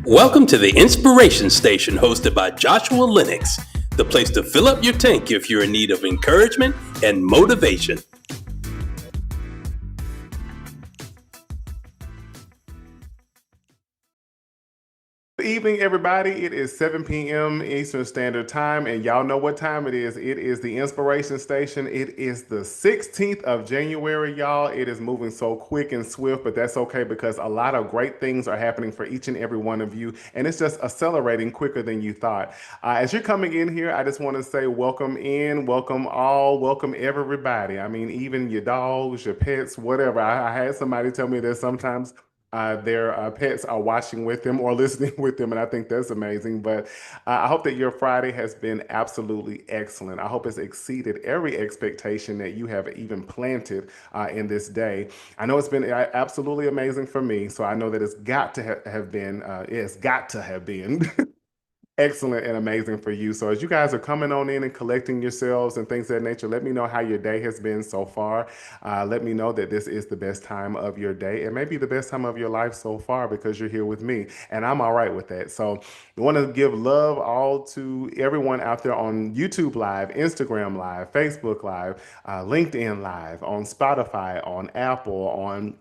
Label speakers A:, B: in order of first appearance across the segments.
A: Welcome to the Inspiration Station hosted by Joshua Lenox, the place to fill up your tank if you're in need of encouragement and motivation.
B: Good evening, everybody. It is 7 p.m. Eastern Standard Time, and y'all know what time it is. It is the Inspiration Station. It is the 16th of January, y'all. It is moving so quick and swift, but that's okay because a lot of great things are happening for each and every one of you, and it's just accelerating quicker than you thought. As you're coming in here, I just want to say welcome in, welcome all, welcome everybody. I mean, even your dogs, your pets, whatever. I had somebody tell me that sometimes their pets are watching with them or listening with them, and I think that's amazing. But I hope that your Friday has been absolutely excellent. I hope it's exceeded every expectation that you have even planted in this day. I know it's been absolutely amazing for me, so I know that it's got to have been, it's got to have been excellent and amazing for you. So as you guys are coming on in and collecting yourselves and things of that nature, let me know how your day has been so far. Let me know that this is the best time of your day and maybe the best time of your life so far because you're here with me and I'm all right with that. So I want to give love all to everyone out there on YouTube Live, Instagram Live, Facebook Live, LinkedIn Live, on Spotify, on Apple, on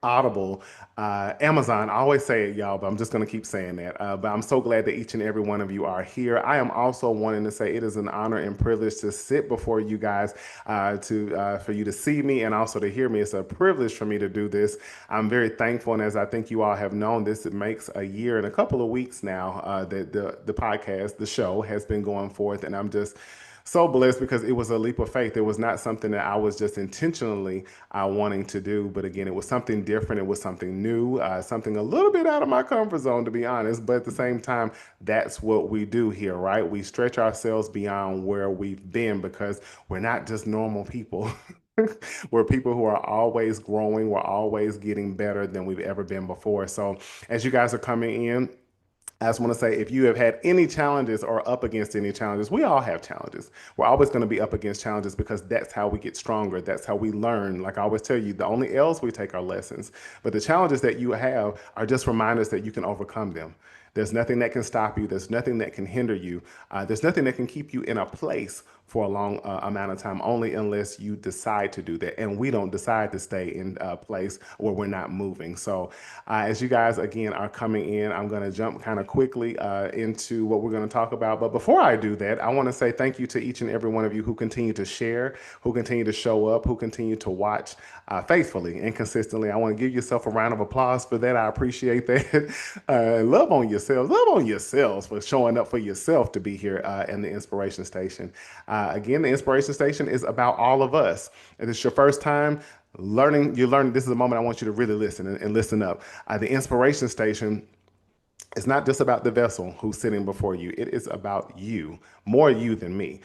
B: Audible, Amazon. I always say it, y'all, but I'm just going to keep saying that. But I'm so glad that each and every one of you are here. I am also wanting to say it is an honor and privilege to sit before you guys, for you to see me and also to hear me. It's a privilege for me to do this. I'm very thankful, and as I think you all have known, this it makes a year and a couple of weeks now that the podcast, the show, has been going forth, and I'm just so blessed because it was a leap of faith. It was not something that I was just intentionally wanting to do, but again, it was something different. It was something new, something a little bit out of my comfort zone, to be honest. But at the same time, that's what we do here, right? We stretch ourselves beyond where we've been because we're not just normal people. We're people who are always growing. We're always getting better than we've ever been before. So as you guys are coming in, I just want to say if you have had any challenges or up against any challenges, we all have challenges. We're always going to be up against challenges because that's how we get stronger. That's how we learn. Like I always tell you, the only L's we take are lessons. But the challenges that you have are just reminders that you can overcome them. There's nothing that can stop you. There's nothing that can hinder you. There's nothing that can keep you in a place for a long amount of time, only unless you decide to do that. And we don't decide to stay in a place where we're not moving. So as you guys, again, are coming in, I'm going to jump kind of quickly into what we're going to talk about. But before I do that, I want to say thank you to each and every one of you who continue to share, who continue to show up, who continue to watch faithfully and consistently. I want to give yourself a round of applause for that. I appreciate that. Love on yourselves. Love on yourselves for showing up for yourself to be here in the Inspiration Station. Again, the Inspiration Station is about all of us. If it's your first time you're learning, this is a moment I want you to really listen and listen up. The Inspiration Station, it's not just about the vessel who's sitting before you. It is about you, more you than me,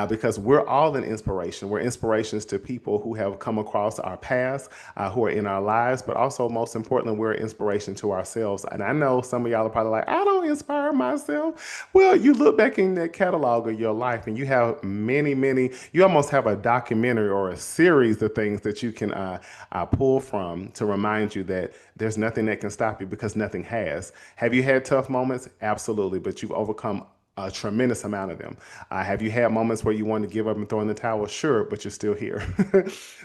B: because we're all an inspiration. We're inspirations to people who have come across our paths, who are in our lives, but also most importantly, we're an inspiration to ourselves. And I know some of y'all are probably like, I don't inspire myself. Well, you look back in that catalog of your life and you have many, you almost have a documentary or a series of things that you can pull from to remind you that there's nothing that can stop you because nothing has. Have you had tough moments? Absolutely, but you've overcome a tremendous amount of them. Have you had moments where you wanted to give up and throw in the towel? Sure, but you're still here.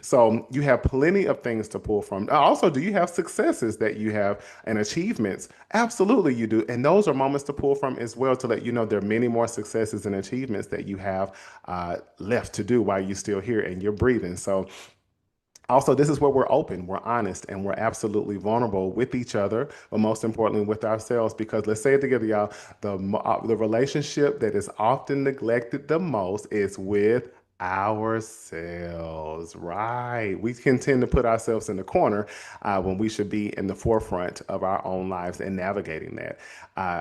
B: So you have plenty of things to pull from. Also, do you have successes that you have and achievements? Absolutely, you do. And those are moments to pull from as well to let you know there are many more successes and achievements that you have left to do while you're still here and you're breathing. So also, this is where we're open, we're honest, and we're absolutely vulnerable with each other, but most importantly with ourselves. Because let's say it together, y'all, the relationship that is often neglected the most is with ourselves, right? We can tend to put ourselves in the corner when we should be in the forefront of our own lives and navigating that.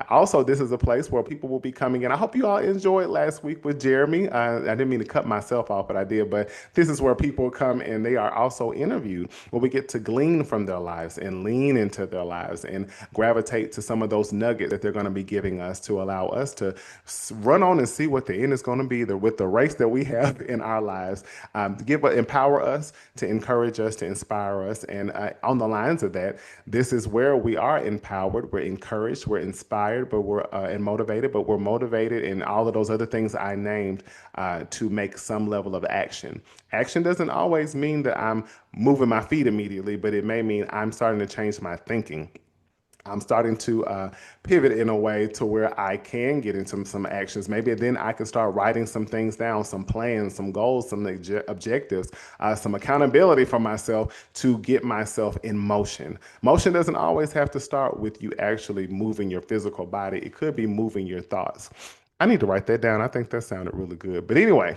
B: Also, this is a place where people will be coming in. I hope you all enjoyed last week with Jeremy. I didn't mean to cut myself off, but I did. But this is where people come and they are also interviewed, where we get to glean from their lives and lean into their lives and gravitate to some of those nuggets that they're going to be giving us to allow us to run on and see what the end is going to be with the race that we have in our lives, to empower us, to encourage us, to inspire us. And on the lines of that, this is where we are empowered, we're encouraged, we're inspired, but we're and motivated, but we're motivated in all of those other things I named to make some level of action. Action doesn't always mean that I'm moving my feet immediately, but it may mean I'm starting to change my thinking. I'm starting to pivot in a way to where I can get into some actions. Maybe then I can start writing some things down, some plans, some goals, some objectives, some accountability for myself to get myself in motion. Motion doesn't always have to start with you actually moving your physical body. It could be moving your thoughts. I need to write that down. I think that sounded really good. But anyway,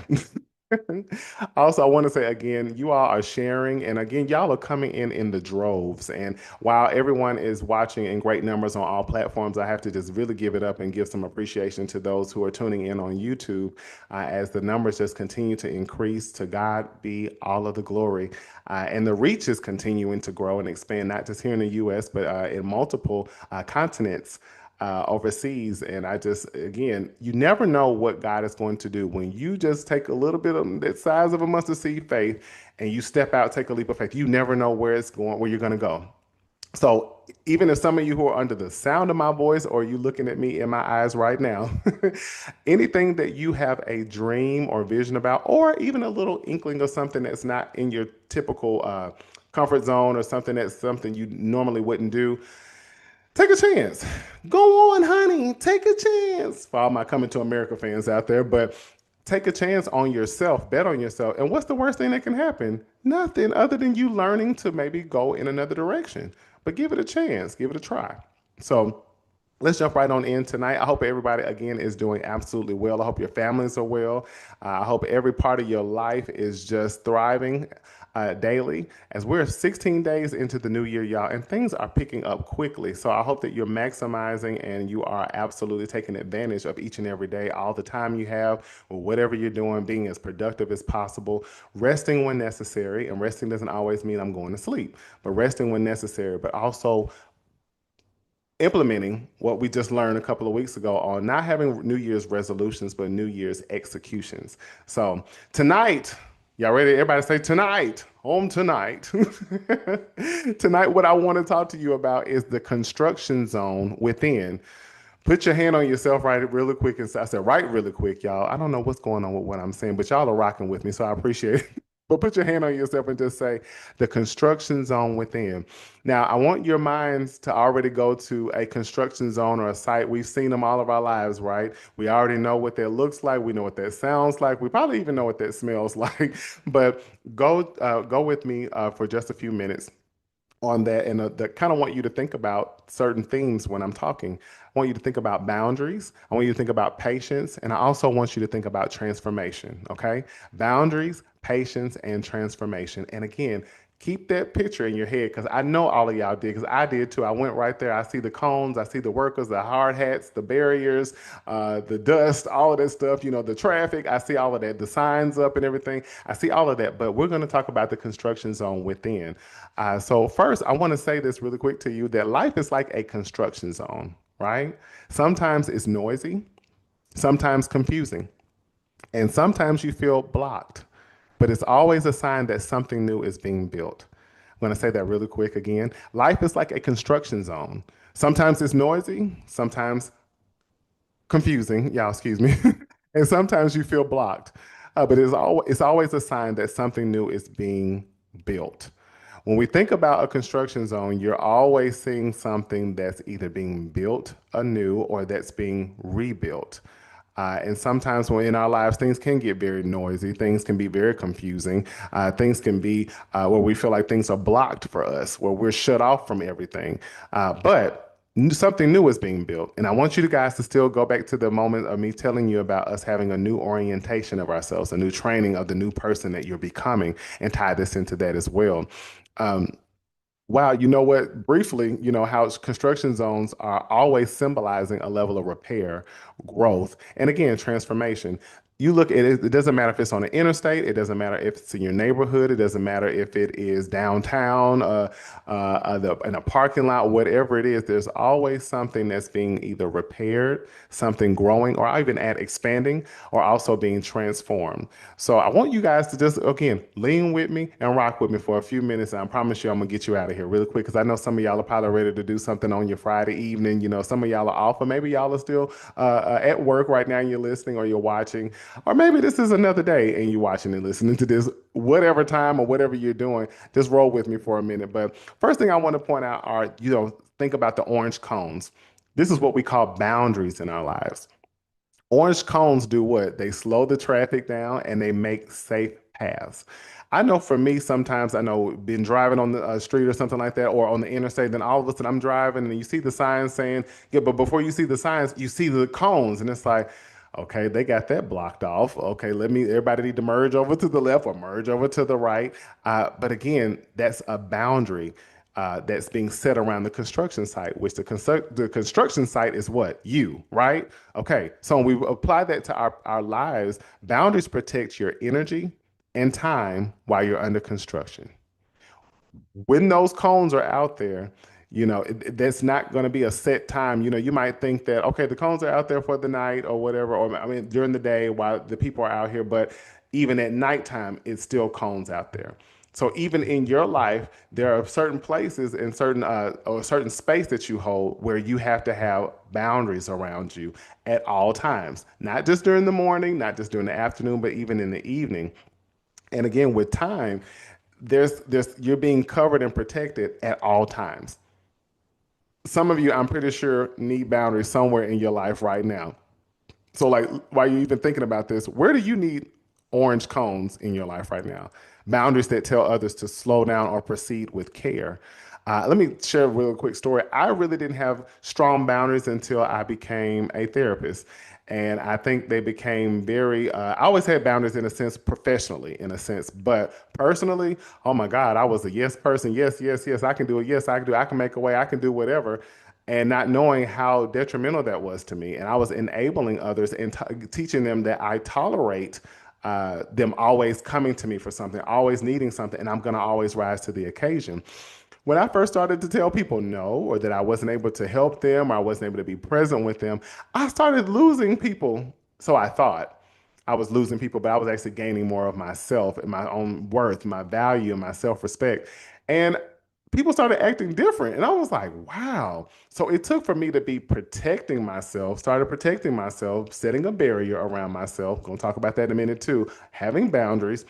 B: also, I want to say again, you all are sharing, and again, y'all are coming in the droves. And while everyone is watching in great numbers on all platforms, I have to just really give it up and give some appreciation to those who are tuning in on YouTube as the numbers just continue to increase. To God be all of the glory. And the reach is continuing to grow and expand, not just here in the U.S., but in multiple continents overseas. And I just, again, you never know what God is going to do when you just take a little bit of that size of a mustard seed faith and you step out, take a leap of faith. You never know where it's going, where you're going to go. So even if some of you who are under the sound of my voice or you looking at me in my eyes right now, anything that you have a dream or vision about, or even a little inkling of something that's not in your typical comfort zone or something that's something you normally wouldn't do, take a chance. Go on, honey. Take a chance. For all my Coming to America fans out there, but take a chance on yourself. Bet on yourself. And what's the worst thing that can happen? Nothing other than you learning to maybe go in another direction. But give it a chance. Give it a try. So let's jump right on in tonight. I hope everybody, again, is doing absolutely well. I hope your families are well. I hope every part of your life is just thriving daily, as we're 16 days into the new year, y'all, and things are picking up quickly. So I hope that you're maximizing and you are absolutely taking advantage of each and every day, all the time you have, or whatever you're doing, being as productive as possible, resting when necessary. And resting doesn't always mean I'm going to sleep, but resting when necessary, but also implementing what we just learned a couple of weeks ago on not having New Year's resolutions, but New Year's executions. So tonight, y'all ready? Everybody say tonight, home tonight. Tonight, what I want to talk to you about is the construction zone within. Put your hand on yourself, right, really quick. And I said, right, really quick, y'all. I don't know what's going on with what I'm saying, but y'all are rocking with me, so I appreciate it. But put your hand on yourself and just say the construction zone within. Now, I want your minds to already go to a construction zone or a site. We've seen them all of our lives, right? We already know what that looks like. We know what that sounds like. We probably even know what that smells like. But go with me for just a few minutes on that, and kind of want you to think about certain themes when I'm talking. I want you to think about boundaries. I want you to think about patience, and I also want you to think about transformation. Okay, boundaries, patience, and transformation. And again, keep that picture in your head, because I know all of y'all did, because I did too. I went right there. I see the cones, I see the workers, the hard hats, the barriers, the dust, all of that stuff, you know, the traffic. I see all of that, the signs up and everything. I see all of that, but we're going to talk about the construction zone within. So first, I want to say this really quick to you, that life is like a construction zone, right? Sometimes it's noisy, sometimes confusing, and sometimes you feel blocked, but it's always a sign that something new is being built. I'm going to say that really quick again. Life is like a construction zone. Sometimes it's noisy, sometimes confusing, y'all, excuse me, and sometimes you feel blocked, but it's always a sign that something new is being built. When we think about a construction zone, you're always seeing something that's either being built anew or that's being rebuilt. And sometimes when in our lives, things can get very noisy, things can be very confusing, things can be where we feel like things are blocked for us, where we're shut off from everything. But something new is being built. And I want you guys to still go back to the moment of me telling you about us having a new orientation of ourselves, a new training of the new person that you're becoming, and tie this into that as well. Wow, you know what? Briefly, you know how construction zones are always symbolizing a level of repair, growth, and again, transformation. you look at it, it doesn't matter if it's on the interstate, it doesn't matter if it's in your neighborhood, it doesn't matter if it is downtown, in a parking lot, whatever it is, there's always something that's being either repaired, something growing, or even expanding, or also being transformed. So I want you guys to just, again, lean with me and rock with me for a few minutes. And I promise you, I'm gonna get you out of here really quick because I know some of y'all are probably ready to do something on your Friday evening. You know, some of y'all are off, or maybe y'all are still at work right now and you're listening or you're watching. Or maybe this is another day and you're watching and listening to this, whatever time or whatever you're doing, just roll with me for a minute. But first thing I want to point out are, think about the orange cones. This is what we call boundaries in our lives. Orange cones do what? They slow the traffic down and they make safe paths. I know for me, sometimes I know been driving on the street or something like that, or on the interstate, then all of a sudden I'm driving and you see the signs saying, yeah, but before you see the signs, you see the cones. And it's like, okay, they got that blocked off. Okay, everybody need to merge over to the left or merge over to the right. But again, that's a boundary that's being set around the construction site, which the construction site is what? You, right? Okay, so when we apply that to our lives, boundaries protect your energy and time while you're under construction. When those cones are out there, that's not going to be a set time. You might think that, okay, the cones are out there for the night or whatever, or I mean, during the day while the people are out here, but even at nighttime, it's still cones out there. So even in your life, there are certain places and certain or certain space that you hold where you have to have boundaries around you at all times, not just during the morning, not just during the afternoon, but even in the evening. And again, with time, there's you're being covered and protected at all times. Some of you, I'm pretty sure, need boundaries somewhere in your life right now. So, like, while you're even thinking about this, where do you need orange cones in your life right now? Boundaries that tell others to slow down or proceed with care. Let me share a real quick story. I really didn't have strong boundaries until I became a therapist. And I think they became I always had boundaries in a sense, professionally, in a sense, but personally, oh my God, I was a yes person. Yes, yes, yes, I can do it. Yes, I can do it. I can make a way. I can do whatever. And not knowing how detrimental that was to me. And I was enabling others and teaching them that I tolerate them always coming to me for something, always needing something, and I'm going to always rise to the occasion. When I first started to tell people no, or that I wasn't able to help them, or I wasn't able to be present with them, I started losing people. So I thought I was losing people, but I was actually gaining more of myself and my own worth, my value, and my self respect. And people started acting different. And I was like, wow. So it took for me to be protecting myself, started protecting myself, setting a barrier around myself. Gonna talk about that in a minute too, having boundaries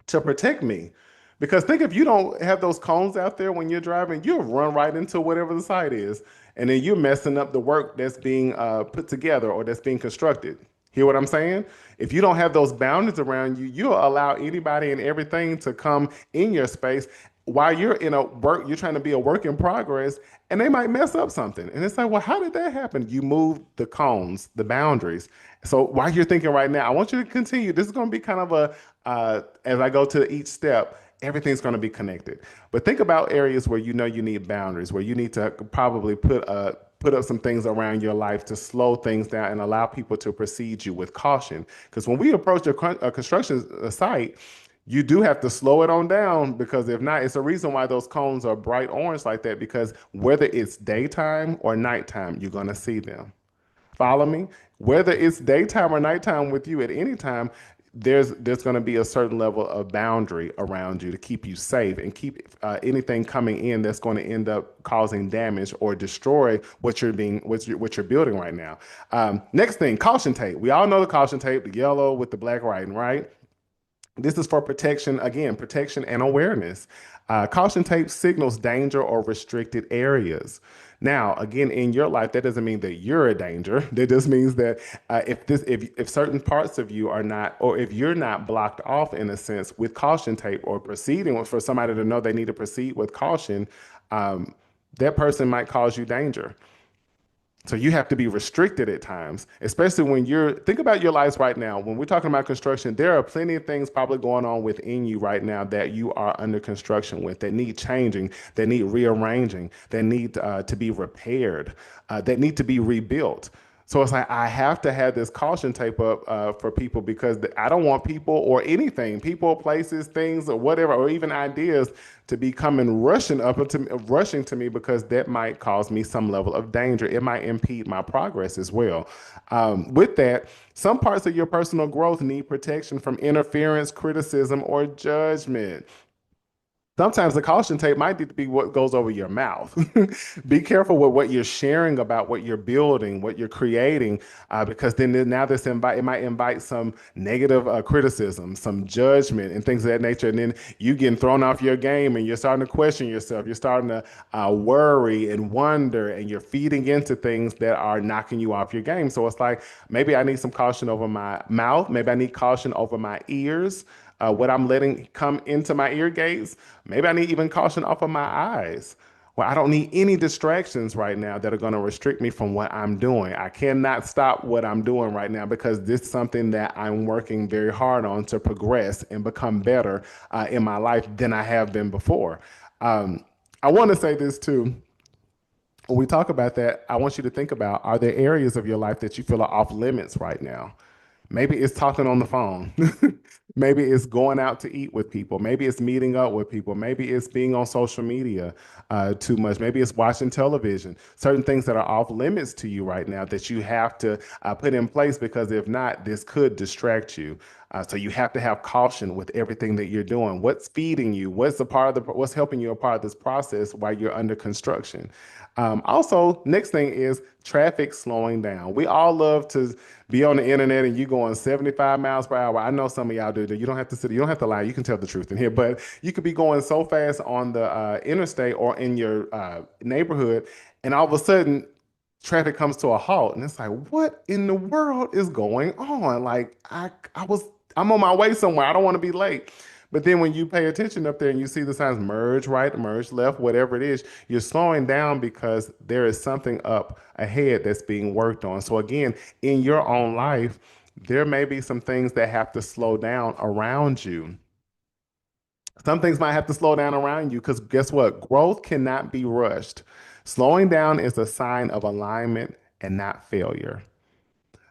B: to protect me. Because think if you don't have those cones out there when you're driving, you'll run right into whatever the site is. And then you're messing up the work that's being put together or that's being constructed. Hear what I'm saying? If you don't have those boundaries around you, you'll allow anybody and everything to come in your space while you're you're trying to be a work in progress, and they might mess up something. And it's like, well, how did that happen? You moved the cones, the boundaries. So while you're thinking right now, I want you to continue. This is going to be kind of as I go to each step, everything's going to be connected. But think about areas where you know you need boundaries, where you need to probably put up some things around your life to slow things down and allow people to precede you with caution. Because when we approach a construction site, you do have to slow it on down, because if not, it's a reason why those cones are bright orange like that, because whether it's daytime or nighttime, you're going to see them. Follow me? Whether it's daytime or nighttime with you at any time, there's going to be a certain level of boundary around you to keep you safe and keep anything coming in that's going to end up causing damage or destroy what you're building right now. Next thing, caution tape. We all know the caution tape, the yellow with the black writing, right? This is for protection, again, protection and awareness. Caution tape signals danger or restricted areas. Now, again, in your life, that doesn't mean that you're a danger. That just means that if certain parts of you are not, or if you're not blocked off in a sense with caution tape or proceeding for somebody to know they need to proceed with caution, that person might cause you danger. So you have to be restricted at times, especially when think about your lives right now. When we're talking about construction, there are plenty of things probably going on within you right now that you are under construction with, that need changing, that need rearranging, that need to be repaired, that need to be rebuilt. So it's like I have to have this caution tape up for people because I don't want people or anything, people, places, things, or whatever, or even ideas to be coming rushing to me because that might cause me some level of danger. It might impede my progress as well. With that, some parts of your personal growth need protection from interference, criticism, or judgment. Sometimes the caution tape might need to be what goes over your mouth. Be careful with what you're sharing about what you're building, what you're creating, because now it might invite some negative criticism, some judgment, and things of that nature. And then you getting thrown off your game, and you're starting to question yourself. You're starting to worry and wonder, and you're feeding into things that are knocking you off your game. So it's like maybe I need some caution over my mouth. Maybe I need caution over my ears, what I'm letting come into my ear gates. Maybe I need even caution off of my eyes. Well, I don't need any distractions right now that are going to restrict me from what I'm doing. I cannot stop what I'm doing right now because this is something that I'm working very hard on to progress and become better in my life than I have been before. I want to say this too. When we talk about that, I want you to think about, are there areas of your life that you feel are off limits right now? Maybe it's talking on the phone. Maybe it's going out to eat with people. Maybe it's meeting up with people. Maybe it's being on social media too much. Maybe it's watching television. Certain things that are off limits to you right now that you have to put in place because if not, this could distract you. So you have to have caution with everything that you're doing. What's feeding you? What's helping you a part of this process while you're under construction? Also, next thing is traffic slowing down. We all love to be on the internet and you going 75 miles per hour. I know some of y'all do that. You don't have to you don't have to lie. You can tell the truth in here, but you could be going so fast on the interstate or in your neighborhood, and all of a sudden traffic comes to a halt, and it's like, what in the world is going on? Like I'm on my way somewhere. I don't want to be late. But then when you pay attention up there and you see the signs merge right, merge left, whatever it is, you're slowing down because there is something up ahead that's being worked on. So again, in your own life, there may be some things that have to slow down around you. Some things might have to slow down around you because guess what? Growth cannot be rushed. Slowing down is a sign of alignment and not failure.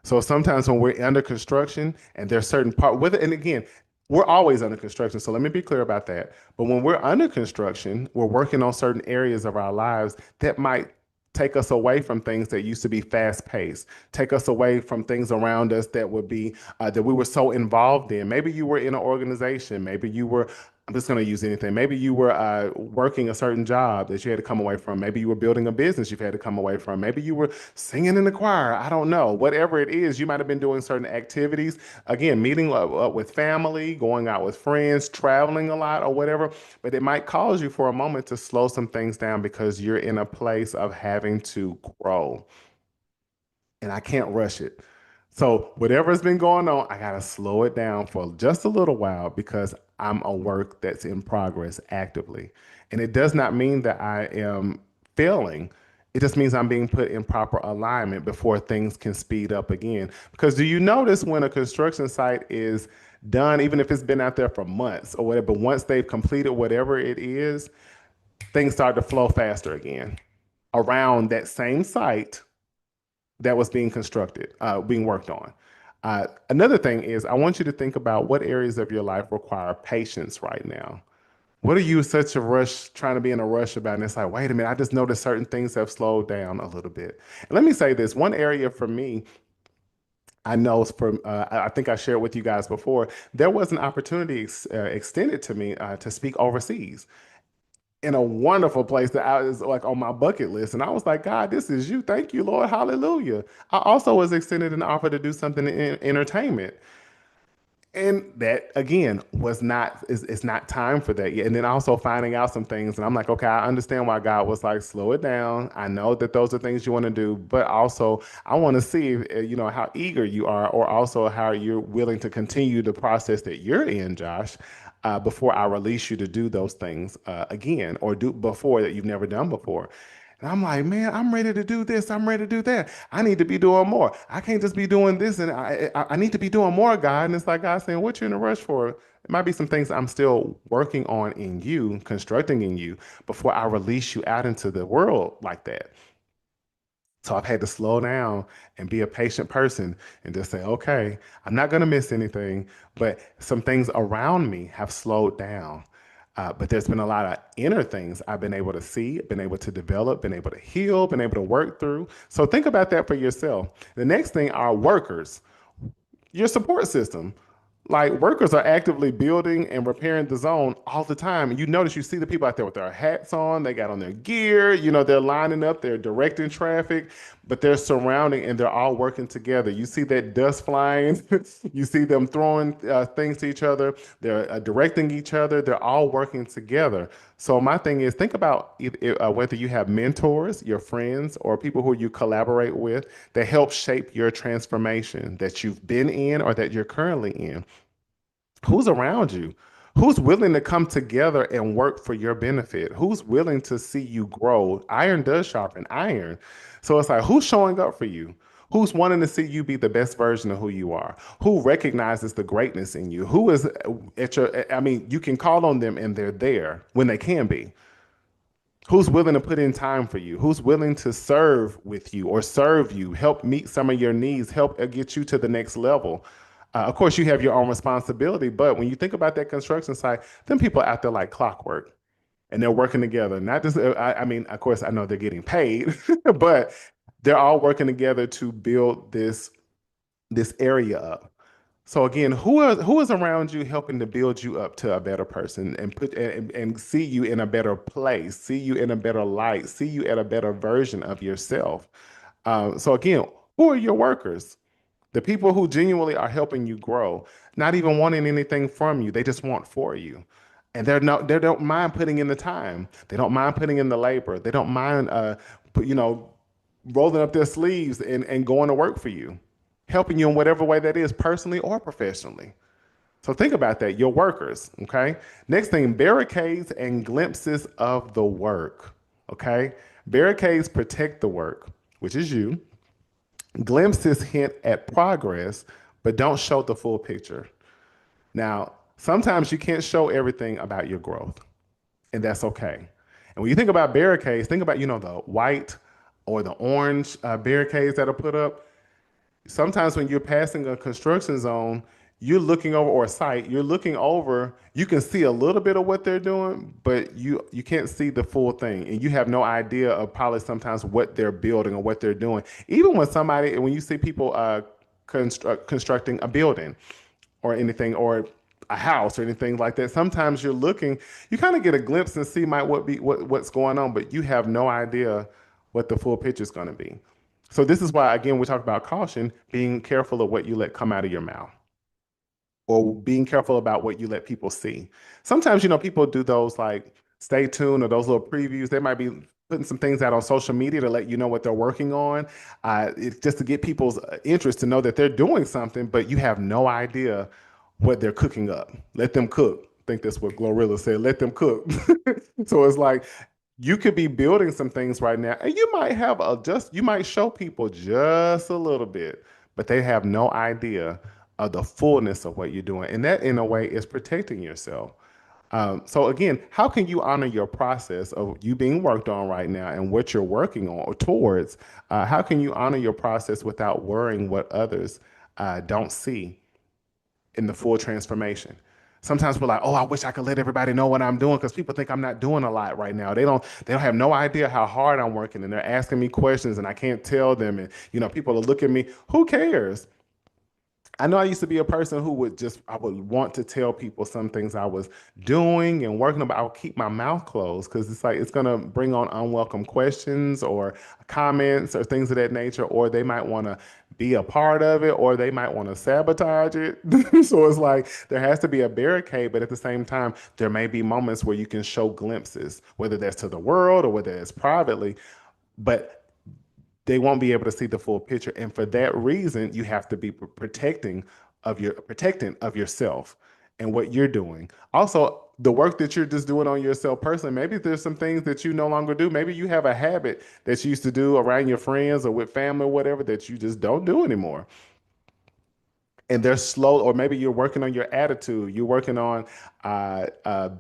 B: So sometimes when we're under construction and there's certain part with it, and again, we're always under construction. So let me be clear about that. But when we're under construction, we're working on certain areas of our lives that might take us away from things that used to be fast paced, take us away from things around us that would be that we were so involved in. Maybe you were in an organization, maybe you were, I'm just going to use anything. Maybe you were working a certain job that you had to come away from. Maybe you were building a business you've had to come away from. Maybe you were singing in the choir. I don't know. Whatever it is, you might have been doing certain activities. Again, meeting up with family, going out with friends, traveling a lot or whatever. But it might cause you for a moment to slow some things down because you're in a place of having to grow. And I can't rush it. So whatever's been going on, I gotta slow it down for just a little while because I'm a work that's in progress actively. And it does not mean that I am failing. It just means I'm being put in proper alignment before things can speed up again. Because do you notice when a construction site is done, even if it's been out there for months or whatever, but once they've completed whatever it is, things start to flow faster again around that same site that was being constructed, being worked on. Another thing is, I want you to think about what areas of your life require patience right now. What are you such a rush, trying to be in a rush about? And it's like, wait a minute, I just noticed certain things have slowed down a little bit. And let me say this one area for me, I know from, I think I shared with you guys before, there was an opportunity extended to me to speak overseas in a wonderful place that I was like on my bucket list. And I was like, God, this is you. Thank you, Lord. Hallelujah. I also was extended an offer to do something in entertainment. And that again was not it's not time for that yet. And then also finding out some things, and I'm like, okay, I understand why God was like, slow it down. I know that those are things you want to do, but also I want to see if, how eager you are, or also how you're willing to continue the process that you're in, Josh, before I release you to do those things again, or do before that you've never done before. And I'm like, man, I'm ready to do this. I'm ready to do that. I need to be doing more. I can't just be doing this, and I need to be doing more, God. And it's like God saying, what you in a rush for? It might be some things I'm still working on in you, constructing in you, before I release you out into the world like that. So I've had to slow down and be a patient person and just say, okay, I'm not going to miss anything, but some things around me have slowed down. But there's been a lot of inner things I've been able to see, been able to develop, been able to heal, been able to work through. So think about that for yourself. The next thing are workers, your support system. Like workers are actively building and repairing the zone all the time. And you notice you see the people out there with their hats on, they got on their gear, they're lining up, they're directing traffic, but they're surrounding and they're all working together. You see that dust flying, you see them throwing things to each other, they're directing each other, they're all working together. So my thing is think about whether you have mentors, your friends, or people who you collaborate with that help shape your transformation that you've been in or that you're currently in. Who's around you? Who's willing to come together and work for your benefit? Who's willing to see you grow? Iron does sharpen iron. So it's like, who's showing up for you? Who's wanting to see you be the best version of who you are? Who recognizes the greatness in you? Who is at your, I mean, you can call on them and they're there when they can be. Who's willing to put in time for you? Who's willing to serve with you or serve you, help meet some of your needs, help get you to the next level? Of course, you have your own responsibility, but when you think about that construction site, then people are out there like clockwork and they're working together. Not just, I mean, of course, I know they're getting paid, but they're all working together to build this area up. So again, who is around you helping to build you up to a better person and and see you in a better place, see you in a better light, see you at a better version of yourself. So again, who are your workers? The people who genuinely are helping you grow, not even wanting anything from you, they just want for you. And they don't mind putting in the time. They don't mind putting in the labor. They don't mind rolling up their sleeves and going to work for you, helping you in whatever way that is, personally or professionally. So think about that, your workers, okay? Next thing, barricades and glimpses of the work, okay? Barricades protect the work, which is you. Glimpses hint at progress, but don't show the full picture. Now, sometimes you can't show everything about your growth, and that's okay. And when you think about barricades, think about, the white or the orange barricades that are put up. Sometimes when you're passing a construction zone, you're looking over or a site, you're looking over, you can see a little bit of what they're doing, but you can't see the full thing. And you have no idea of probably sometimes what they're building or what they're doing. Even when you see people constructing a building or anything, or a house or anything like that, sometimes you're looking, you kind of get a glimpse and see what's going on, but you have no idea what the full picture is going to be. So this is why, again, we talk about caution, being careful of what you let come out of your mouth or being careful about what you let people see. Sometimes, people do those like stay tuned or those little previews. They might be putting some things out on social media to let you know what they're working on. It's just to get people's interest to know that they're doing something, but you have no idea what they're cooking up. Let them cook. I think that's what Glorilla said. Let them cook. So it's like you could be building some things right now, and you might show people just a little bit, but they have no idea of the fullness of what you're doing. And that, in a way, is protecting yourself. So again, how can you honor your process of you being worked on right now and what you're working on or towards? How can you honor your process without worrying what others don't see in the full transformation? Sometimes we're like, oh, I wish I could let everybody know what I'm doing because people think I'm not doing a lot right now. They don't have no idea how hard I'm working, and they're asking me questions and I can't tell them. And people are looking at me. Who cares? I know I used to be a person who I would want to tell people some things I was doing and working on, but I would keep my mouth closed because it's like it's going to bring on unwelcome questions or comments or things of that nature, or they might want to be a part of it, or they might want to sabotage it. So it's like there has to be a barricade, but at the same time, there may be moments where you can show glimpses, whether that's to the world or whether it's privately. But they won't be able to see the full picture. And for that reason, you have to be protecting of yourself and what you're doing. Also, the work that you're just doing on yourself personally, maybe there's some things that you no longer do. Maybe you have a habit that you used to do around your friends or with family or whatever that you just don't do anymore. And they're slow, or maybe you're working on your attitude. You're working on uh, uh,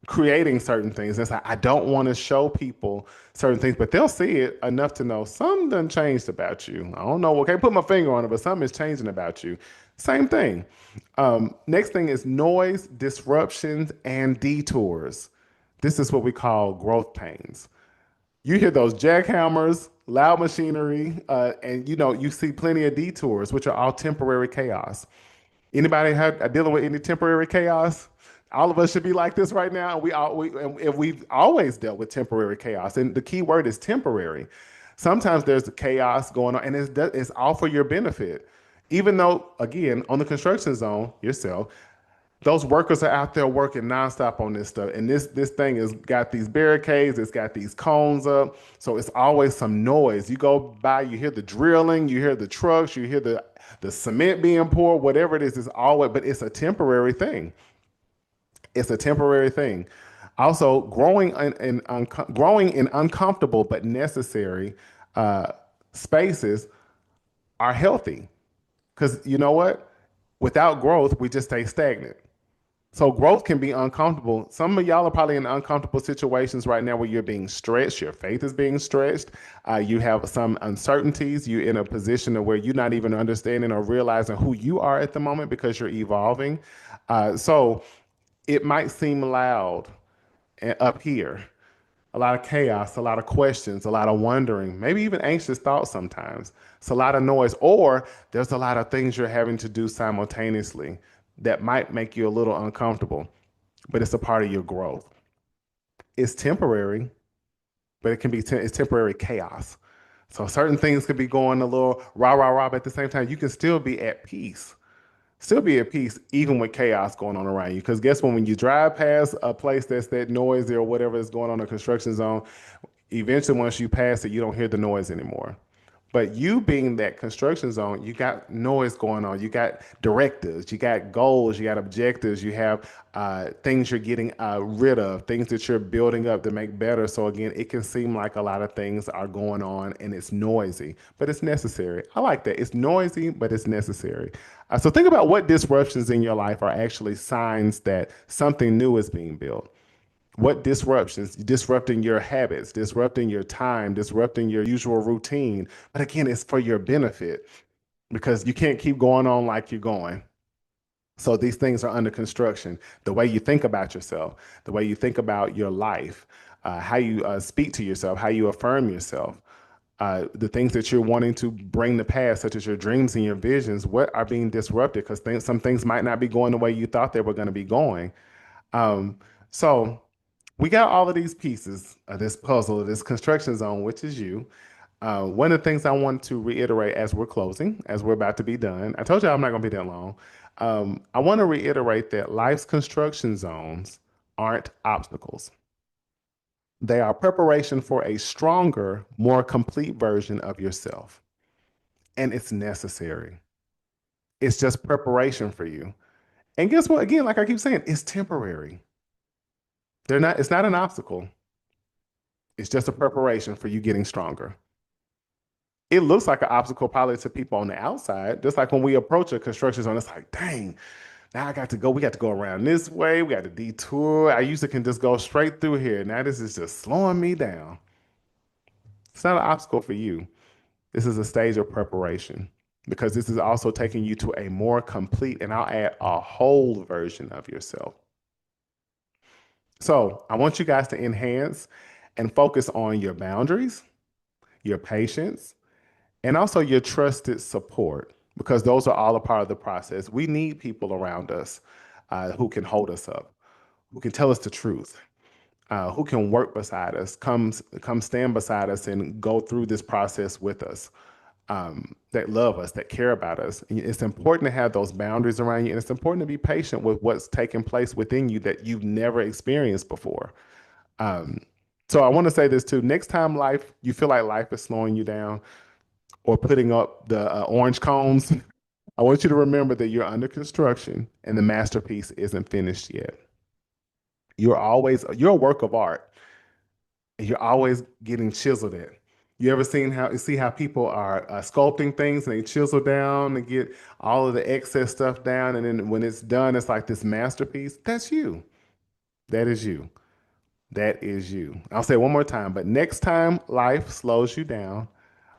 B: creating certain things. It's like I don't want to show people certain things, but they'll see it enough to know something done changed about you. I don't know. I can't put my finger on it, but something is changing about you. Same thing. Next thing is noise, disruptions, and detours. This is what we call growth pains. You hear those jackhammers, loud machinery, and you see plenty of detours, which are all temporary chaos. Anybody have dealing with any temporary chaos? All of us should be like this right now. And we've always dealt with temporary chaos, and the key word is temporary. Sometimes there's chaos going on, and it's all for your benefit. Even though, again, on the construction zone yourself, those workers are out there working nonstop on this stuff, and this thing has got these barricades, it's got these cones up, so it's always some noise. You go by, you hear the drilling, you hear the trucks, you hear the cement being poured, whatever it is always, but it's a temporary thing. It's a temporary thing. Also, growing in uncomfortable but necessary uh, spaces are healthy, because you know what? Without growth, we just stay stagnant. So growth can be uncomfortable. Some of y'all are probably in uncomfortable situations right now where you're being stretched. Your faith is being stretched. You have some uncertainties. You're in a position of where you're not even understanding or realizing who you are at the moment because you're evolving. So it might seem loud up here, a lot of chaos, a lot of questions, a lot of wondering, maybe even anxious thoughts sometimes. It's a lot of noise, or there's a lot of things you're having to do simultaneously that might make you a little uncomfortable, but it's a part of your growth. It's temporary, but it can be it's temporary chaos. So certain things could be going a little rah rah rah, but at the same time, you can still be at peace. Still be at peace even with chaos going on around you. Because guess what? When you drive past a place that's that noisy or whatever is going on in a construction zone, eventually once you pass it, you don't hear the noise anymore. But you being that construction zone, you got noise going on. You got directives, you got goals, you got objectives, you have things you're getting rid of, things that you're building up to make better. So again, it can seem like a lot of things are going on and it's noisy, but it's necessary. I like that. It's noisy, but it's necessary. So think about what disruptions in your life are actually signs that something new is being built. What disruptions? Disrupting your habits, disrupting your time, disrupting your usual routine. But again, it's for your benefit because you can't keep going on like you're going. So these things are under construction. The way you think about yourself, the way you think about your life, how you speak to yourself, how you affirm yourself, the things that you're wanting to bring to pass, such as your dreams and your visions, what are being disrupted because some things might not be going the way you thought they were going to be going. So we got all of these pieces of this puzzle, of this construction zone, which is you. One of the things I want to reiterate as we're closing, as we're about to be done, I told you I'm not going to be that long. I want to reiterate that life's construction zones aren't obstacles. They are preparation for a stronger, more complete version of yourself. And it's necessary. It's just preparation for you. And guess what? Again, like I keep saying, it's temporary. It's not an obstacle. It's just a preparation for you getting stronger. It looks like an obstacle probably to people on the outside. Just like when we approach a construction zone, it's like, dang, now we got to go around this way. We got to detour. I usually can just go straight through here. Now this is just slowing me down. It's not an obstacle for you. This is a stage of preparation because this is also taking you to a more complete, and I'll add a whole version of yourself. So I want you guys to enhance and focus on your boundaries, your patience, and also your trusted support, because those are all a part of the process. We need people around us who can hold us up, who can tell us the truth, who can work beside us, come stand beside us and go through this process with us, that love us, that care about us. And it's important to have those boundaries around you, and it's important to be patient with what's taking place within you that you've never experienced before. Um, so I want to say this too. Next time you feel like life is slowing you down or putting up the orange cones, I want you to remember that you're under construction and the masterpiece isn't finished yet. You're a work of art, and you're always getting chiseled at. You ever see how people are sculpting things and they chisel down and get all of the excess stuff down, and then when it's done, it's like this masterpiece. That's you. That is you. That is you. I'll say it one more time, but next time life slows you down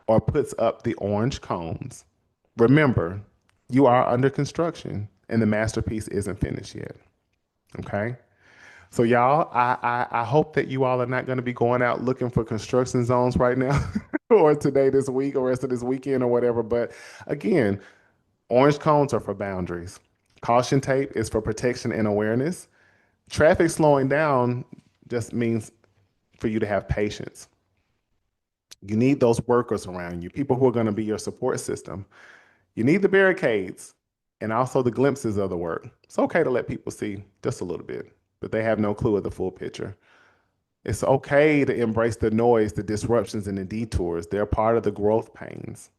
B: or puts up the orange cones, remember you are under construction and the masterpiece isn't finished yet. Okay? So y'all, I hope that you all are not going to be going out looking for construction zones right now or today, this week, or rest of this weekend or whatever. But again, orange cones are for boundaries. Caution tape is for protection and awareness. Traffic slowing down just means for you to have patience. You need those workers around you, people who are going to be your support system. You need the barricades and also the glimpses of the work. It's okay to let people see just a little bit, but they have no clue of the full picture. It's okay to embrace the noise, the disruptions, and the detours. They're part of the growth pains.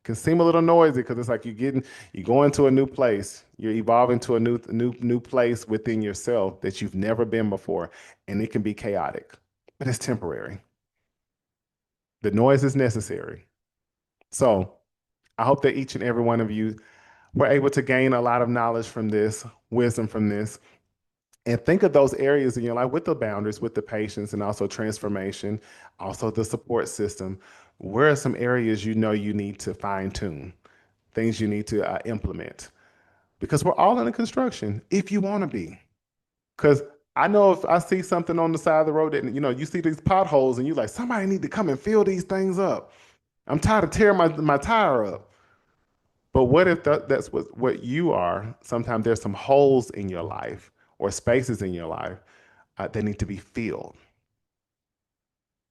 B: It can seem a little noisy because it's like you go into a new place, you're evolving to a new place within yourself that you've never been before, and it can be chaotic, but it's temporary. The noise is necessary. So I hope that each and every one of you were able to gain a lot of knowledge from this, wisdom from this, and think of those areas in your life with the boundaries, with the patience, and also transformation, also the support system. Where are some areas you know you need to fine tune, things you need to implement? Because we're all in the construction if you want to be. Because I know if I see something on the side of the road that, you see these potholes and you're like, somebody need to come and fill these things up. I'm tired of tearing my tire up. But what if that's what you are? Sometimes there's some holes in your life or spaces in your life that need to be filled.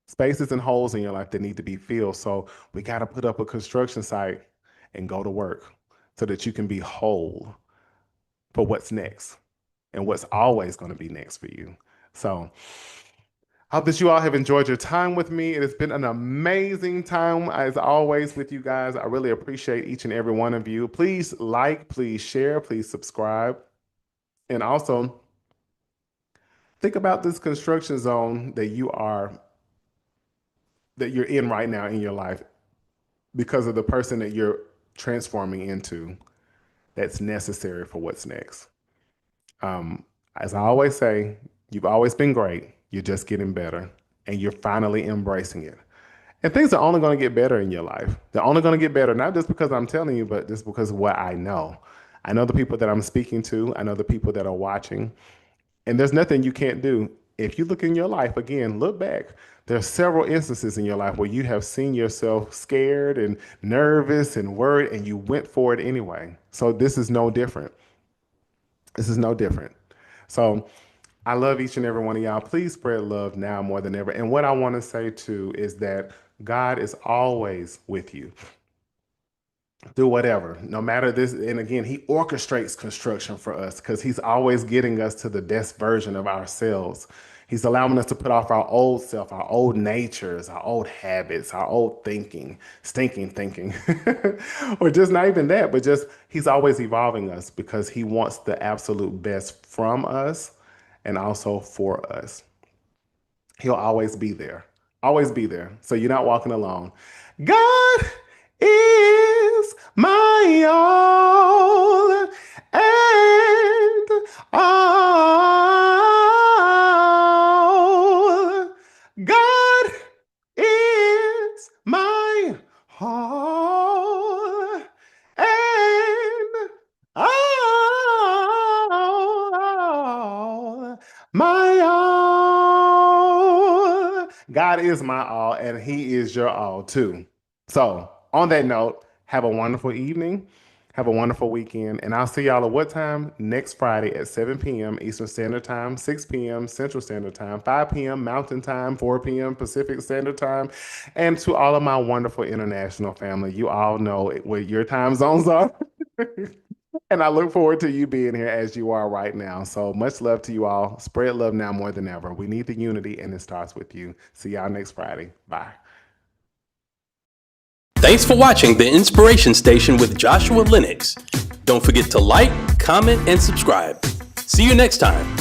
B: Spaces and holes in your life that need to be filled. So we got to put up a construction site and go to work so that you can be whole for what's next and what's always going to be next for you. So I hope that you all have enjoyed your time with me. It has been an amazing time, as always, with you guys. I really appreciate each and every one of you. Please like, please share, please subscribe. And also, think about this construction zone that you're in right now in your life because of the person that you're transforming into that's necessary for what's next. As I always say, you've always been great. You're just getting better and you're finally embracing it. And things are only going to get better in your life. They're only going to get better, not just because I'm telling you, but just because of what I know. I know the people that I'm speaking to. I know the people that are watching. And there's nothing you can't do. If you look in your life, again, look back. There are several instances in your life where you have seen yourself scared and nervous and worried, and you went for it anyway. So this is no different. This is no different. So I love each and every one of y'all. Please spread love now more than ever. And what I want to say too is that God is always with you through whatever, no matter this. And again, he orchestrates construction for us because he's always getting us to the best version of ourselves. He's allowing us to put off our old self, our old natures, our old habits, our old thinking, stinking thinking, or just not even that, but just he's always evolving us because he wants the absolute best from us and also for us. He'll always be there. Always be there. So you're not walking alone. God is my all and all. God is my all and all. My all. God is my all, and he is your all too. So, on that note, have a wonderful evening. Have a wonderful weekend. And I'll see y'all at what time? Next Friday at 7 p.m. Eastern Standard Time, 6 p.m. Central Standard Time, 5 p.m. Mountain Time, 4 p.m. Pacific Standard Time. And to all of my wonderful international family, you all know what your time zones are. And I look forward to you being here as you are right now. So much love to you all. Spread love now more than ever. We need the unity, and it starts with you. See y'all next Friday. Bye.
A: Thanks for watching The Inspiration Station with Joshua Lenox. Don't forget to like, comment, and subscribe. See you next time.